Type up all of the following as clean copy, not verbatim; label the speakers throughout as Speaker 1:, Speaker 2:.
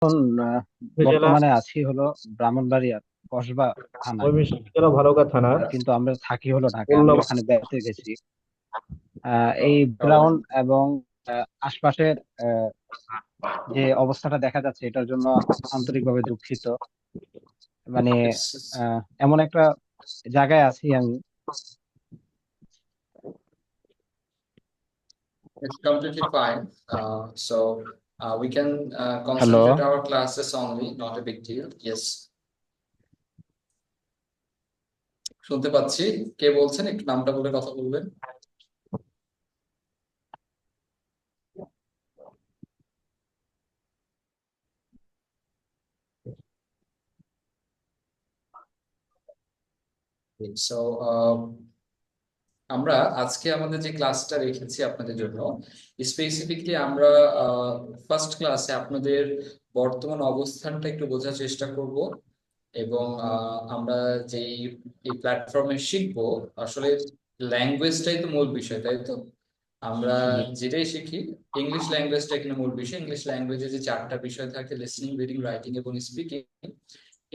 Speaker 1: এখন আহ,
Speaker 2: উপজেলা
Speaker 1: বর্তমানে আছি হলো ব্রাহ্মণবাড়িয়ার কসবা থানায়।
Speaker 2: ময়মনসিংহ জেলা ভালুকা থানার
Speaker 1: কিন্তু আমরা থাকি হলো ঢাকায়, আমি
Speaker 2: উল্লাম।
Speaker 1: ওখানে বেড়াতে গেছি। এই গ্রাউন্ড এবং আশপাশের আহ, যে অবস্থাটা দেখা যাচ্ছে এটার জন্য আন্তরিকভাবে দুঃখিত। মানে
Speaker 3: It's
Speaker 1: এমন একটা জায়গায় আছি আমি।
Speaker 3: it's completely fine. We can
Speaker 1: hello.
Speaker 3: concentrate our classes only, not a big deal. Yes, শুনতে পাচ্ছি। কে বলছেন? একটু নামটা বলে কথা বলবেন। সো আমরা আজকে আমাদের যে ক্লাসটা রেখেছি আপনাদের জন্য, স্পেসিফিকলি আমরা ফার্স্ট ক্লাসে আপনাদের বর্তমান অবস্থানটা একটু বোঝার চেষ্টা করব। এবং আমরা যেই এই প্ল্যাটফর্মে শিখবো, আসলে ল্যাঙ্গুয়েজটাই তো মূল বিষয়, তাই তো? আমরা
Speaker 1: জি।
Speaker 3: যেটাই শিখি, ইংলিশ ল্যাঙ্গুয়েজটা এখানে মূল বিষয়। ইংলিশ ল্যাঙ্গুয়েজে যে চারটা বিষয় থাকে, লিসনিং, রিডিং, রাইটিং এবং স্পিকিং,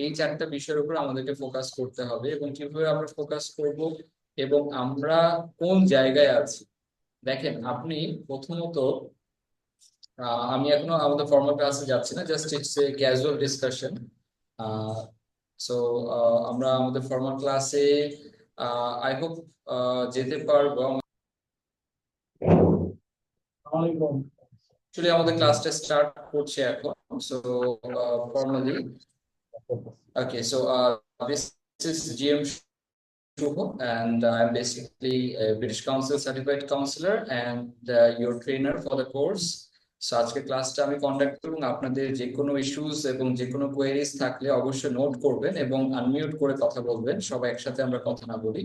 Speaker 3: এই চারটা বিষয়ের উপর আমাদেরকে ফোকাস করতে হবে। এবং কিভাবে আমরা ফোকাস করব এবং আমরা কোন জায়গায় আছি, দেখেন আপনি প্রথমত, আমি এখনো আমাদের ফর্মাল ক্লাসে যাচ্ছি না, just it's a casual discussion. So আমরা আমাদের ফর্মাল ক্লাসে আই হোপ যেতে পারবো। অ্যাকচুয়ালি আমাদের ক্লাসটা স্টার্ট করছে এখন। So formally, okay, so this is GM Shubho, and I'm basically a British Council certified counselor and your trainer for the course. So আজকে ক্লাসটা আমি কন্ডাক্ট করব। আপনাদের যে কোনো ইস্যুস এবং যে কোনো কোয়েরিজ থাকলে অবশ্যই নোট করবেন এবং আনমিউট করে কথা বলবেন, সবাই একসাথে আমরা কথা না বলি।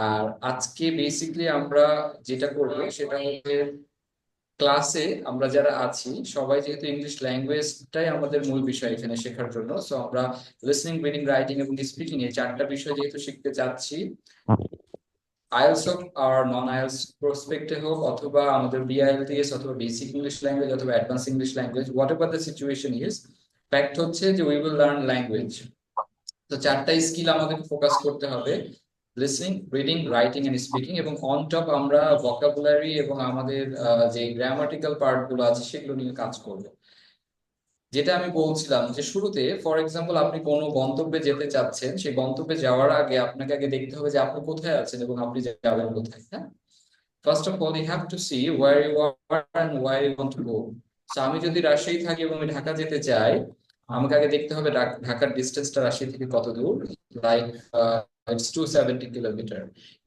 Speaker 3: আর আজকে বেসিক্যালি আমরা যেটা করব সেটা হচ্ছে, ক্লাসে আমরা যারা আছি সবাই যেহেতু ইংলিশ ল্যাঙ্গুয়েজটাই আমাদের মূল বিষয় এখানে শেখার জন্য, সো আমরা লিসনিং, রিডিং, রাইটিং এবং স্পিকিং এই চারটা বিষয় যেহেতু শিখতে যাচ্ছি, আইএলস হোক আর নন আইএলস প্রসপেক্টে হোক, অথবা আমাদের বিআইএলটিএস, অথবা বেসিক ইংলিশ ল্যাঙ্গুয়েজ, অথবা advance English language, what ever the situation is, fact হচ্ছে যে উই উইল লার্ন ল্যাঙ্গুয়েজ। তো চারটা স্কিল আমাদেরকে ফোকাস করতে হবে: listening, reading, writing and speaking. এবং অন টপ আমরা ভোকাবুলারি এবং আমাদের যে গ্রামাটিক্যাল পার্ট গুলো আছে সেগুলো নিয়ে কাজ করব। যেটা আমি বলছিলাম যে শুরুতে, ফর এক্সাম্পল, আপনি কোনো গন্তব্যে যেতে চাচ্ছেন, সেই গন্তব্যে যাওয়ার আগে আপনাকে আগে দেখতে হবে যে আপনি কোথায় আছেন এবং আপনি যাবেন কোথায়। হ্যাঁ, first of all you have to see where you are and where you want to go. So আমি যদি রাজশাহী থাকি এবং আমি ঢাকা যেতে চাই, আমাকে আগে দেখতে হবে ঢাকার ডিস্টেন্সটা রাজশাহী থেকে কত দূর। Like it's 270 kilometre.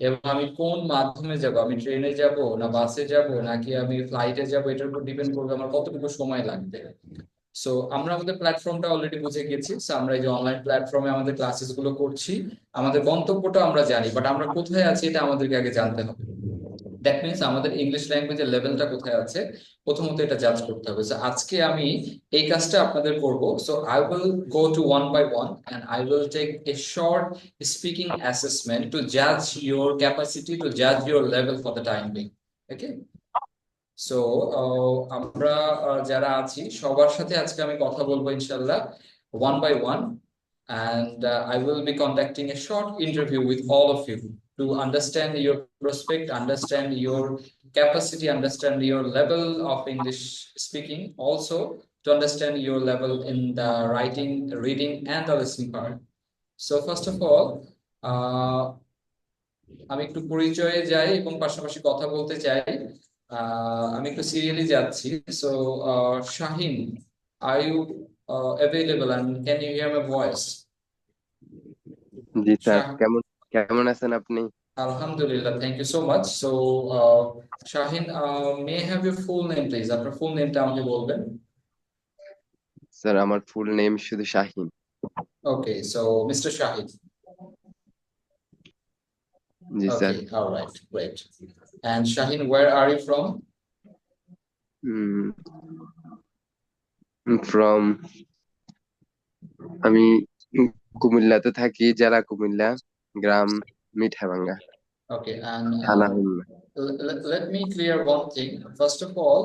Speaker 3: এবং আমি কোন মাধ্যমে যাব, আমি ট্রেনে যাব না বাসে যাব নাকি আমি ফ্লাইটে যাব, এটার উপর ডিপেন্ড করবে আমার কতটুকু সময় লাগবে। সো আমরা আমাদের প্ল্যাটফর্মটা অলরেডি বুঝে গেছি। সো আমরা এই যে অনলাইন প্ল্যাটফর্মে আমাদের ক্লাসেস গুলো করছি, আমাদের গন্তব্যটা আমরা জানি, বাট আমরা কোথায় আছি এটা আমাদেরকে আগে জানতে হবে। দ্যাট মিনস আমাদের ইংলিশ ল্যাঙ্গুয়েজের লেভেলটা কোথায় আছে, প্রথমত এটা জাজ করতে হবে। সো আজকে আমি এই কাজটা আপনাদের করব। So I will go two one by one and I will take a short speaking assessment two জাজ ইউর ক্যাপাসিটি, টু জাজ your level for the time being. Okay, so আমরা যারা আছি সবার সাথে আজকে আমি কথা বলবো ইনশাল্লাহ, one by one. And I will be conducting a short interview with all of you to understand your prospect, understand your capacity, understand your level of English speaking, also to understand your level in the writing, reading, and the listening part. So first of all, uh, আমি একটু পরিচয়ে যাই এবং পাশাপাশি কথা বলতে চাই। আমি একটু সিরিয়ালি যাচ্ছি। So Shahin, are you available and can you hear my voice?
Speaker 4: জি স্যার, কেমন কেমন আছেন আপনি?
Speaker 3: আলহামদুলিল্লাহ, thank you so much. So Shahin, may I have your full name please? আপনার ফুল নেমটা আমাকে বলবেন।
Speaker 4: স্যার, আমার ফুল নেম শুধু শাহিন।
Speaker 3: ওকে, so mister Shahin.
Speaker 4: G sir.
Speaker 3: Okay, all right, great. And Shahin, where are you from?
Speaker 4: From, আমি কুমিল্লাতে থাকি, জেলা কুমিল্লা, গ্রাম মিঠাভাঙ্গা,
Speaker 3: Okay, and
Speaker 4: থানা Khulna.
Speaker 3: let me clear one thing. First of all,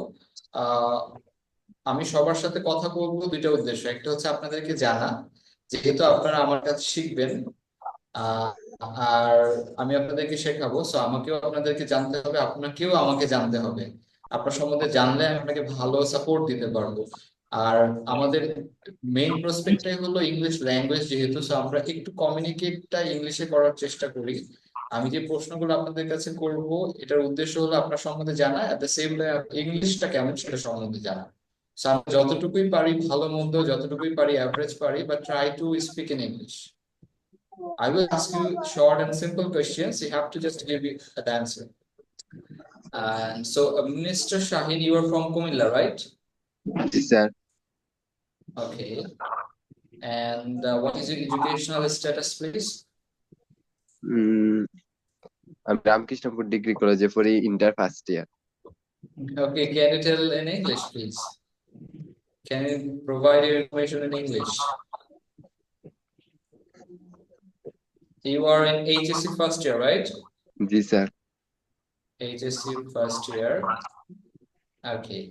Speaker 3: আমি সবার সাথে কথা বলবো দুইটা উদ্দেশ্য, একটা হচ্ছে আপনাদেরকে জানা, যেহেতু আপনারা আমার কাছে শিখবেন, আহ, আর আমি আপনাদেরকে শেখাবো, সো আমাকেও আপনাদেরকে জানতে হবে, আপনাকেও আমাকে জানতে হবে। আপনার সম্বন্ধে জানলে আমি আপনাকে ভালো সাপোর্ট দিতে পারবো। আর আমাদের মেইন প্রসপেক্টটাই হলো ইংলিশ ল্যাঙ্গুয়েজ, যেহেতু সো আমরা একটু কমিউনিকেটটা ইংলিশে করার চেষ্টা করি। আমি যে প্রশ্নগুলো আপনাদের কাছে করব, এটার উদ্দেশ্য হলো আপনার সম্বন্ধে জানা, এট দ্য সেম টাইম ইংলিশটা কেমন সেটা সম্বন্ধে জানা। So, আমি যতটুকুই পারি ভালো মন্দ, যতটুকুই পারি অ্যাভারেজ পারি, but try to speak in English. I will ask you short and simple questions. You have to just give me an answer. And so, Mr. Shaheen, you are from Kumilla, right?
Speaker 4: G sir.
Speaker 3: Okay. And what is your educational status, please?
Speaker 4: আমি Ramkrishnapur degree কলেজে পড়ি, inter first year.
Speaker 3: Okay, can you tell in English, please? Can you provide your information in English? You are in HSC first year, right?
Speaker 4: G sir.
Speaker 3: HSC first year. Okay.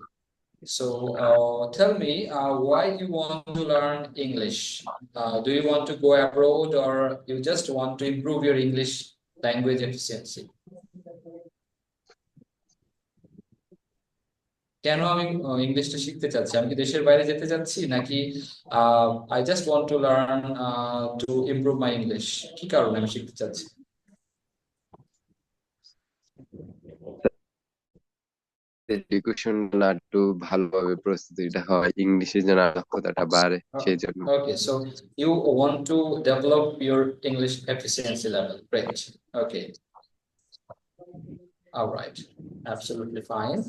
Speaker 3: So, tell me, why you want to learn English? Do you want to go abroad, or you just want to improve your English language efficiency? কেন আমি ইংলিশটা শিখতে চাচ্ছি? আমি কি দেশের বাইরে যেতে চাচ্ছি, নাকি I just want to learn to improve my English? কি কারণে আমি শিখতে চাচ্ছি?
Speaker 4: এডুকেশন না একটু ভালোভাবে প্রস্তুতিটা হয়, ইংলিশের জন্য দক্ষতাটা বাড়ে, সেই জন্য।
Speaker 3: Okay, so you want to develop your English efficiency level. Great. Okay. All right. Absolutely fine.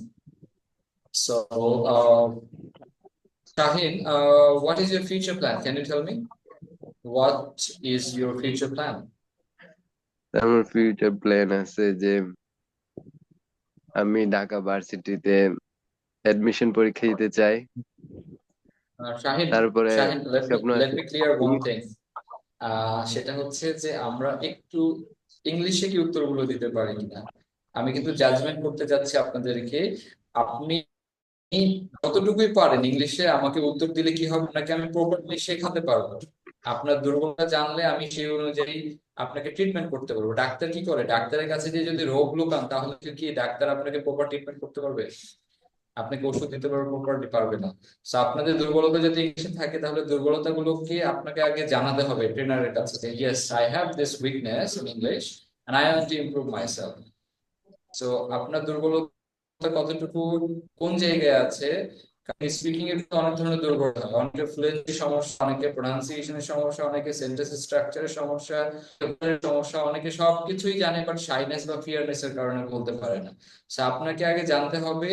Speaker 3: So, Shaheen, what is your future plan? Can you tell me? What is your future plan?
Speaker 4: আমার future plan আছে যে আমি ঢাকা ভার্সিটিতে admission পরীক্ষা দিতে চাই।
Speaker 3: Shaheen,
Speaker 4: তারপরে
Speaker 3: Shaheen,
Speaker 4: স্বপ্ন
Speaker 3: let
Speaker 4: আছে
Speaker 3: me clear one thing. সেটা হচ্ছে যে আমরা একটু ইংলিশে কি উত্তরগুলো দিতে পারি কিনা। আমি কিন্তু জাজমেন্ট করতে যাচ্ছি আপনাদেরকে। আপনি যতটুকুই পারেন ইংলিশে আমাকে উত্তর দিলে কি হবে, আপনাকে আমি প্রপারলি শেখাতে পারবো। আপনার দুর্বলতা জানলে আমি সেই অনুযায়ী আপনাকে ট্রিটমেন্ট করতে পারবো। ডাক্তার কি করে? ডাক্তারের কাছে যে যদি রোগ লুকান, তাহলে কি ডাক্তার আপনাকে প্রপার ট্রিটমেন্ট করতে পারবে? আপনাকে ওষুধ দিতে পারবে? প্রপারলি পারবে না। সো আপনাদের দুর্বলতা যদি ইংলিশে থাকে, তাহলে দুর্বলতা গুলোকে আপনাকে আগে জানাতে হবে ট্রেনারের কাছে যে yes, I have this weakness in English and I want to improve myself. So আপনার দুর্বলতা কতটুকু, কোন জায়গায় আছে? কারণ স্পিকিং এর কিন্তু অনেক ধরনের দুর্বলতা হয়। অনেকের ফ্লুয়েন্সি সমস্যা, অনেকে প্রোনাউন্সিয়েশনের সমস্যা, অনেকে সেন্টেন্স স্ট্রাকচারের সমস্যা, সমস্যা, অনেকে সবকিছুই জানে বাট শাইনেস বা ফিয়ারনেস এর কারণে বলতে পারে না। সো আপনাকে আগে জানতে হবে,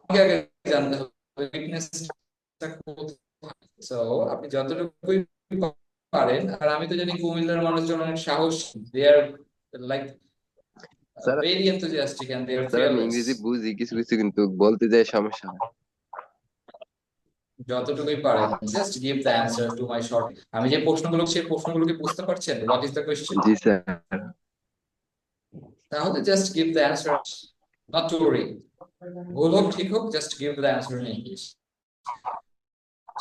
Speaker 3: আমাকে আগে জানতে হবে উইকনেসটা কোথায়। সো আপনি যতটুকুই পারেন, আর আমি তো জানি কুমিল্লার মানুষজন অনেক সাহস, they are like
Speaker 4: sir.
Speaker 3: very enthusiastic and they are
Speaker 4: sir আমি
Speaker 3: fearless.
Speaker 4: ইংরেজি বুঝি কিছু কিছু, কিন্তু বলতে যাই সমস্যা হয়।
Speaker 3: যতটুকুই পারেন just give the answer to my short. আমি যে প্রশ্নগুলো, সেই প্রশ্নগুলোকে বুঝতে পারছেন? What is the question?
Speaker 4: জি স্যার।
Speaker 3: তাহলে just give the answer, not to worry. ভুল হোক ঠিক হোক, just give the answer in English.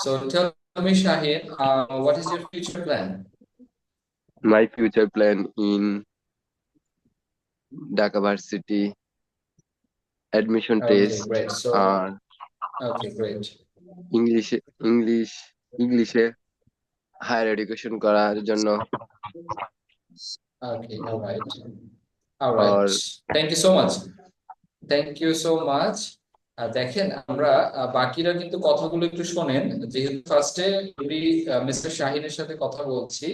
Speaker 3: So tell me Shahin, what is your future plan?
Speaker 4: My future plan in Dhaka varsity admission
Speaker 3: Okay,
Speaker 4: test
Speaker 3: great. So,
Speaker 4: আর
Speaker 3: okay, great.
Speaker 4: ইংলিশে ইংলিশে higher education করার জন্য।
Speaker 3: Okay, all right. All
Speaker 4: আর
Speaker 3: right. Thank you so much. Thank you so much. দেখেন, আমরা বাকিরা কিন্তু কথাগুলো একটু শোনেন, যেহেতু ফার্স্টে মিস্টার শাহিনের সাথে কথা বলছি।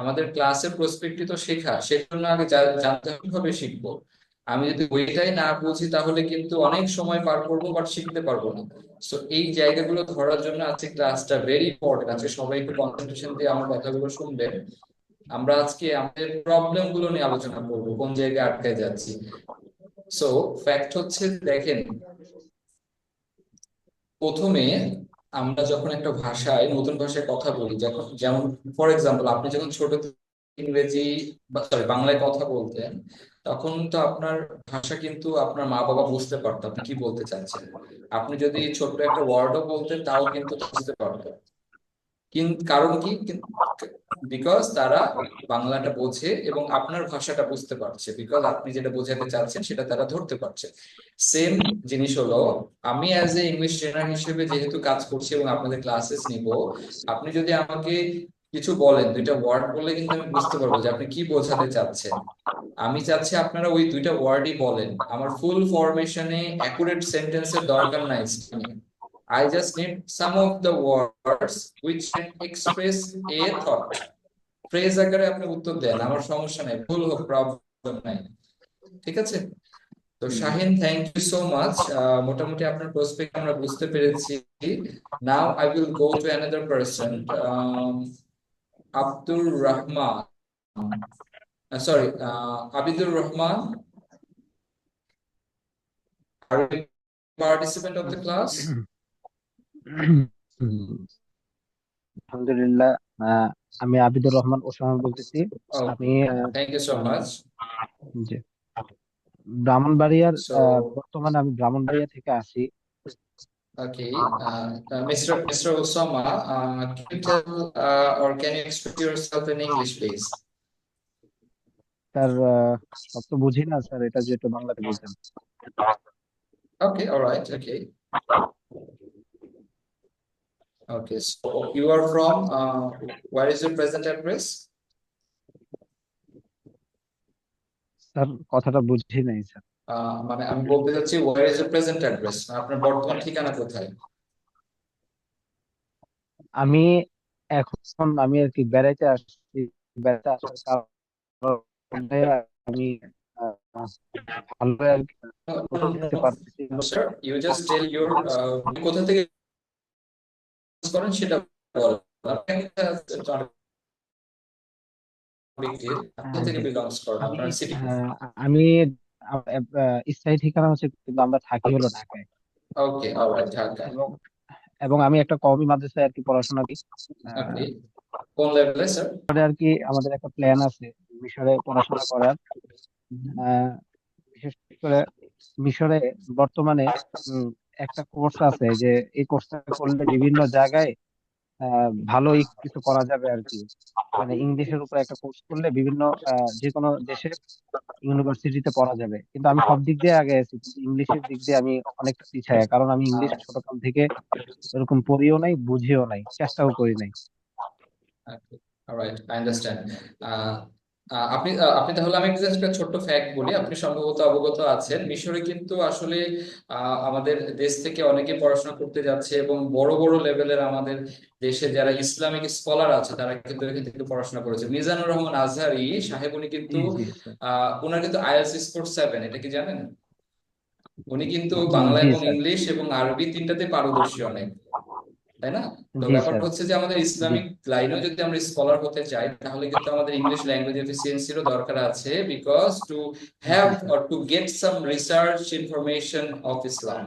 Speaker 3: আমাদের ক্লাসের প্রসপেক্টই তো শেখা, সেজন্য আগে জানতে হবে কিভাবে শিখবো। আমি যদি ওইটাই না বুঝি, তাহলে কিন্তু অনেক সময় পার করবো বাট শিখতে পারবো না। সো এই জায়গাগুলো ধরার জন্য আজকে ক্লাসটা ভেরি ইম্পর্টেন্ট। আজকে সবাই একটু কনসেন্ট্রেশন দিয়ে আমার কথাগুলো শুনবেন। আমরা আজকে আমাদের প্রবলেম গুলো নিয়ে আলোচনা করবো, কোন জায়গায় আটকে যাচ্ছি। সো ফ্যাক্ট হচ্ছে, দেখেন, প্রথমে আমরা যখন একটা ভাষায়, নতুন ভাষায় কথা বলি, যেমন ফর এক্সাম্পল আপনি যখন ছোট থেকে ইংরেজি বা সরি বাংলায় কথা বলতেন, তখন তো আপনার ভাষা কিন্তু আপনার মা বাবা বুঝতে পারতো আপনি কি বলতে চাচ্ছেন। আপনি যদি ছোট্ট একটা ওয়ার্ডও বলতেন তাও কিন্তু বুঝতে পারতো। কিন্তু কারণ কি, বিকজ তারা বাংলাটা বোঝে এবং আপনার ভাষাটা বুঝতে পারছে, বিকজ আপনি যেটা বোঝাতে চাচ্ছেন সেটা তারা ধরতে পারছে। সেম জিনিস হলো, আমি অ্যাজ এ ইংলিশ ট্রেনার হিসেবে যেহেতু কাজ করছি এবং আপনাদের ক্লাসেস নিব, আপনি যদি আমাকে কিছু বলেন, দুইটা ওয়ার্ড বললে কিন্তু আমি বুঝতে পারবো যে আপনি কি বোঝাতে চাচ্ছেন। আমি চাচ্ছি আপনারা ওই দুইটা ওয়ার্ডই বলেন, আমার ফুল ফরমেশনে অ্যাকুরেট সেন্টেন্সের দরকার নাই। I just need some of the words which can express a thought. Phrase আকারে আপনি উত্তর দেন, আমার সমস্যা নাই, ভুল হোক প্রবলেম নাই। ঠিক আছে? তো Shahin, thank you so much. মোটামুটি আপনার প্রসপেক্ট আমরা বুঝতে পেরেছি। Now I will go to another person, Abdur Rahman, sorry, Abidur Rahman, are participant of the class.
Speaker 1: আলহামদুলিল্লাহ। আহ, আমি আবিদুর রহমান ওসামা বলতেছি। আমি
Speaker 3: থ্যাংক ইউ সো মাচ।
Speaker 1: যে ব্রাহ্মণবাড়িয়ার,
Speaker 3: সো
Speaker 1: বর্তমানে আমি ব্রাহ্মণবাড়িয়া থেকে আসি।
Speaker 3: okay, Mr. Osama, can you tell or can you express yourself in English, please?
Speaker 1: Sir, সব তো বুঝি না স্যার, এটা যেটা বাংলাতে বলতেন।
Speaker 3: Okay, all right, okay. Okay, so you are from, where is your present address?
Speaker 1: Sir, কথাটা বুঝি নাই স্যার।
Speaker 3: মানে আমি বলতে চাচ্ছি, where is your present address? আপনার বর্তমান ঠিকানা কোথায়?
Speaker 1: আমি আমি আর কি বেড়াইতে আসছি। বেড়াইতে আসার কারণে আমি আহ, ভালো আর কি
Speaker 3: No, no,
Speaker 1: বুঝতে
Speaker 3: no,
Speaker 1: পারতেছি
Speaker 3: no, sir. You just tell your কোথা থেকে করেন সেটা বলেন। আপনি big deal. কোথা থেকে
Speaker 1: জি।
Speaker 3: belongs করেন,
Speaker 1: আমি
Speaker 3: আপনার সিটি?
Speaker 1: আমি স্থায়ী ঠিকানা হচ্ছে, কিন্তু আমরা থাকি হলো ঢাকায়।
Speaker 3: Okay, all right, Dhaka.
Speaker 1: এবং এবং আমি একটা কওমি মাদ্রাসায় আর কি পড়াশোনা করি।
Speaker 3: Okay, কোন লেভেলে স্যার?
Speaker 1: পরে আর কি আমাদের একটা প্ল্যান আছে মিশরে পড়াশোনা করার। আহ, বিশেষ করে মিশরে বর্তমানে উম, একটা কোর্স আছে, যে এই কোর্সটা করলে বিভিন্ন জায়গায় ভালোই কিছু করা যাবে আর কি। মানে ইংলিশের উপর একটা কোর্স করলে বিভিন্ন যে কোনো দেশের ইউনিভার্সিটিতে পড়া যাবে। কিন্তু আমি সব দিক দিয়ে আগে আছি, কিন্তু ইংলিশের দিক দিয়ে আমি অনেকটা পিছায়, কারণ আমি ইংলিশ ছোটকাল থেকে এরকম পড়িও নাই, বুঝিও নাই, চেষ্টাও করি নাই।
Speaker 3: Okay, all right, I understand. আহ, আপনি আপনি তাহলে আমি জাস্ট একটা ছোট্ট ফ্যাক্ট বলি, আপনি সম্ভবত অবগত আছেন, মিশরে কিন্তু আসলে আমাদের দেশ থেকে অনেকে পড়াশোনা করতে যাচ্ছে এবং বড় বড় লেভেলের আমাদের দেশে যারা ইসলামিক স্কলার আছে তারা কিন্তু এখান থেকে পড়াশোনা করেছে। মিজানুর রহমান আজহারি সাহেব, উনি
Speaker 1: জি
Speaker 3: কিন্তু
Speaker 1: জি স্যার।
Speaker 3: ওনার কিন্তু আইএলটিএস স্কোর 7, এটা কি জানেন? উনি কিন্তু বাংলা
Speaker 1: জি
Speaker 3: এবং
Speaker 1: স্যার।
Speaker 3: ইংলিশ এবং আরবি তিনটাতে পারদর্শী অনেক, তাই না? তো
Speaker 1: জি
Speaker 3: ব্যাপারটা
Speaker 1: স্যার।
Speaker 3: হচ্ছে যে আমাদের
Speaker 1: জি
Speaker 3: ইসলামিক লাইনেও যদি আমরা স্কলার হতে চাই তাহলে কিন্তু আমাদের ইংলিশ ল্যাঙ্গুয়েজ এফিসিয়েন্সিরও দরকার আছে, বিকজ টু হ্যাভ
Speaker 1: জি sir.
Speaker 3: Or to get some research information of Islam.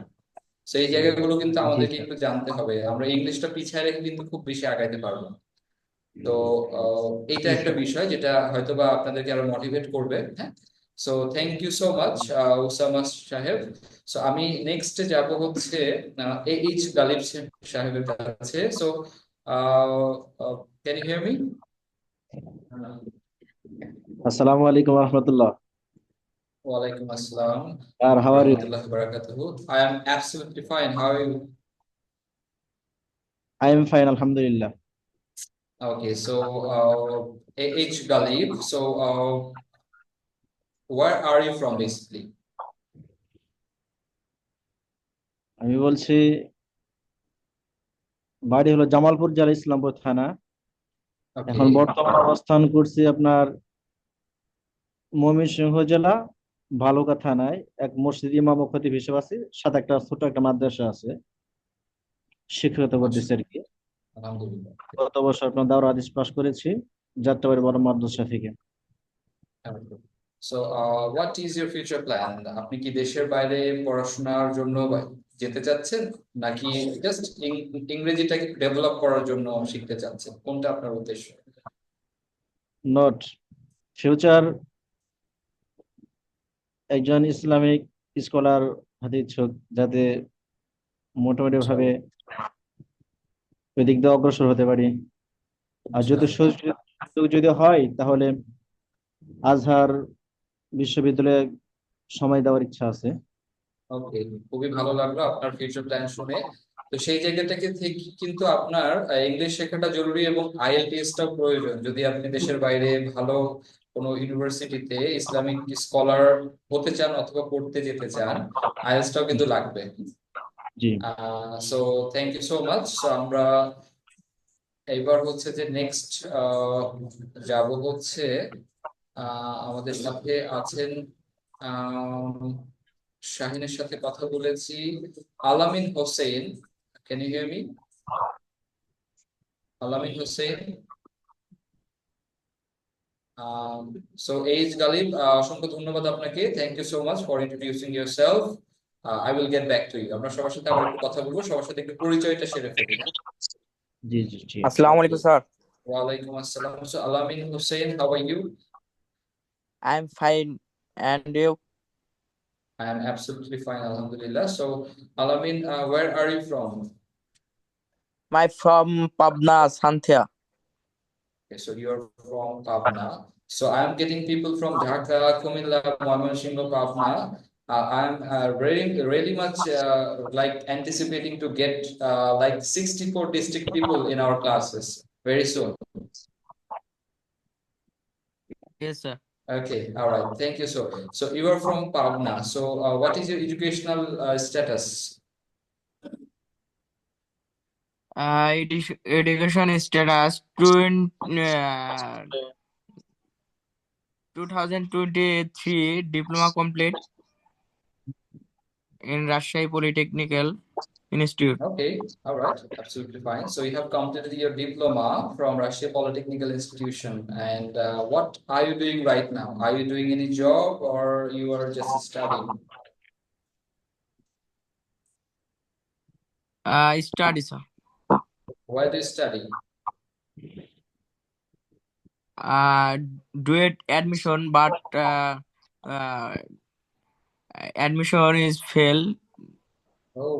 Speaker 3: তো এই জায়গাগুলো কিন্তু
Speaker 1: জি
Speaker 3: আমাদেরকে
Speaker 1: স্যার।
Speaker 3: একটু জানতে হবে, আমরা ইংলিশটা পিছিয়ে রেখে কিন্তু খুব বেশি আগাইতে পারবো না। তো এইটা
Speaker 1: জি
Speaker 3: একটা
Speaker 1: স্যার।
Speaker 3: বিষয় যেটা হয়তোবা আপনাদেরকে আরো মোটিভেট করবে, হ্যাঁ। So thank you so much Osama সাহেব। সো আমি নেক্সট যাব হচ্ছে এইচ গালিব সাহেবের কাছে। So can you hear me?
Speaker 2: Assalamu alaikum warahmatullah.
Speaker 3: ওয়ালাইকুম আসসালাম
Speaker 2: How are you?
Speaker 3: রহমতুল্লাহ বারাকাতুহু। I am absolutely fine, how are you?
Speaker 2: I am fine, alhamdulillah.
Speaker 3: Okay, so H Galib, so where are you from basically?
Speaker 2: আমি বলছি বাড়ি হলো জামালপুর জেলা ইসলামপুর থানা।
Speaker 3: ওকে,
Speaker 2: এখন বর্তমান অবস্থান করছি আপনার ময়মনসিংহ জেলা ভালুকা থানায় এক মসজিদ ইমাম ও খতিব হিসেবে আছি, সাথে একটা ছোট একটা মাদ্রাসা আছে, শিক্ষকতা করতেছি আর কি।
Speaker 3: আলহামদুলিল্লাহ।
Speaker 2: গত বছর আপনার দাওরা হাদিস পাশ করেছি যাত্রাবাড়ি বড় মাদ্রাসা থেকে।
Speaker 3: So what is your future plan? আপনি কি দেশের বাইরে পড়াশোনার জন্য যেতে চাচ্ছেন, নাকি জাস্ট ইংরেজিটাকে ডেভেলপ করার জন্য শিখতে চাচ্ছেন? কোনটা আপনার উদ্দেশ্য?
Speaker 2: নট ফিউচার একজন ইসলামিক স্কলার হতে ইচ্ছুক, যাতে মোটামুটি ভাবে ওই দিক দিয়ে অগ্রসর হতে পারি। আর যদি সুযোগ যদি হয় তাহলে আজহার বিশ্ববিদ্যালয়ে সময় দেওয়ার ইচ্ছা আছে।
Speaker 3: ওকে, খুবই ভালো লাগলো আপনার ফিউচার প্ল্যান শুনে। তো সেই জায়গাটা থেকে কিন্তু আপনার ইংলিশ শেখাটা জরুরি এবং আইএলটিএসটাও প্রয়োজন যদি আপনি দেশের বাইরে ভালো কোনো ইউনিভার্সিটিতে ইসলামিক স্কলার হতে চান অথবা পড়তে যেতে চান, আইএলটিএসটাও কিন্তু লাগবে।
Speaker 2: জি,
Speaker 3: so thank you so much. So আমরা এইবার হচ্ছে যে নেক্সট যাব হচ্ছে আমাদের সাথে আছেন শাহিনের সাথে কথা বলেছি, Alamin Hossain. Can you hear me? Alamin Hossain. So H Galib, অসংখ্য ধন্যবাদ আপনাকে। Thank you so much for introducing yourself. I will get back to you. আমরা সবার সাথে আবার একটু কথা বলবো, সবার সাথে একটু পরিচয়টা সেরে ফেলি।
Speaker 2: জি, জি, জি।
Speaker 5: আসসালামু আলাইকুম স্যার।
Speaker 3: ওয়ালাইকুম আসসালাম। So Alamin Hossain, how are you?
Speaker 5: I am fine, and you?
Speaker 3: I am absolutely fine, alhamdulillah. So Alamin, where are you from?
Speaker 5: My from Pabna, Santhia.
Speaker 3: Okay, so you're from Pabna. So I'm getting people from Dhaka, Kumilla, Mymensingh, Pabna. I'm really much like anticipating to get like 64 district people in our classes very soon.
Speaker 5: Yes, sir.
Speaker 3: Okay, all right. Thank you. So you are from Pabna. So what is your educational status?
Speaker 5: Education status 2023 diploma complete in Rajshahi Polytechnical Institute.
Speaker 3: Okay, all right, absolutely fine. So you have completed your diploma from Russia Polytechnical Institution, and what are you doing right now? Are you doing any job or you are just studying?
Speaker 5: Study, sir.
Speaker 3: Why do you study?
Speaker 5: Duet admission, but admission is fail.
Speaker 3: Oh,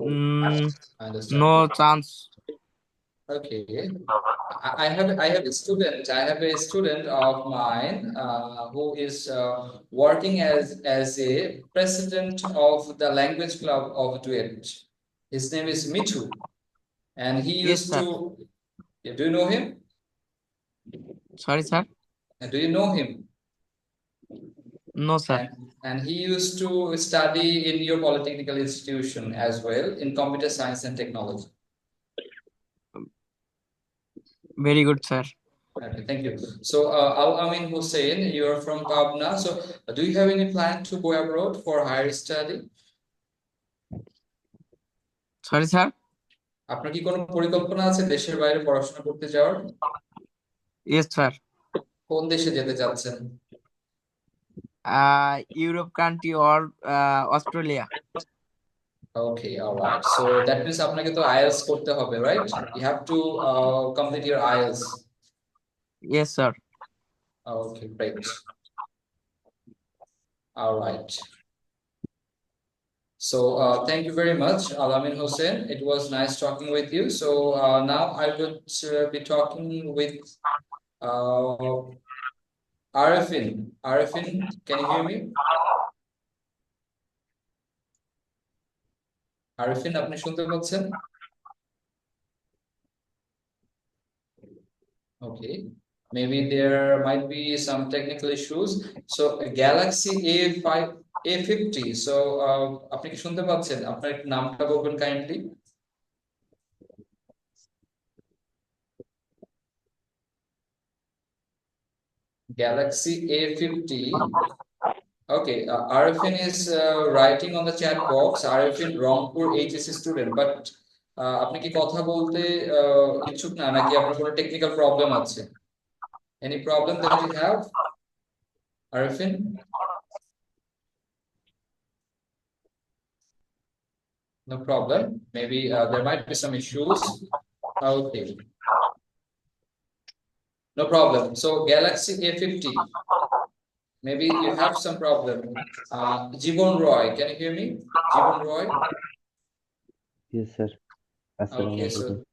Speaker 3: I understand.
Speaker 5: No chance.
Speaker 3: Okay. I have a student of mine who is working as a president of the language club of Duet. His name is Mitu, and he
Speaker 5: Yes,
Speaker 3: used
Speaker 5: sir.
Speaker 3: to. Do you know him?
Speaker 5: Sorry, sir.
Speaker 3: Do you know him?
Speaker 5: No, sir.
Speaker 3: And he used to study in your polytechnical institution as well in computer science and technology.
Speaker 5: Very good, sir.
Speaker 3: Okay, thank you. So, Al-Amin Hussein, you are from Pabna. So, do you have any plan to go abroad for higher study?
Speaker 5: Sorry, sir.
Speaker 3: আপনার কি কোনো পরিকল্পনা আছে দেশের বাইরে পড়াশোনা করতে যাওয়ার?
Speaker 5: Yes, sir.
Speaker 3: কোন দেশে যেতে চাচ্ছেন?
Speaker 5: Europe country or Australia.
Speaker 3: Okay, all right. So that means আপনাকে তো IELTS করতে হবে, right? You have to complete your IELTS.
Speaker 5: Yes, sir.
Speaker 3: Okay, great. All right. So thank you very much, Alamin Hussein. It was nice talking with you. So now I would be talking with Arifin. Arifin, can you hear me? Arifin, আপনি শুনতে পাচ্ছেন? Okay, maybe there might be some technical issues. So Galaxy A50. So আপনি কি শুনতে পাচ্ছেন? আপনার একটু নামটা বলবেন kindly. Galaxy A50. Okay, Arifin is writing on the chat box. Arifin, Rangpur HSC student, but আপনি কি কথা বলতে ইচ্ছুক না নাকি আপনার কোনো টেকনিক্যাল প্রবলেম আছে? Any problem that you have, Arifin? No problem. Maybe there might be some issues. Okay. No problem. So Galaxy A50. Maybe you have some problem. Jibon Roy, can you hear me? Jibon Roy?
Speaker 6: Yes, sir. Assalamu
Speaker 3: Okay, so
Speaker 6: alaikum.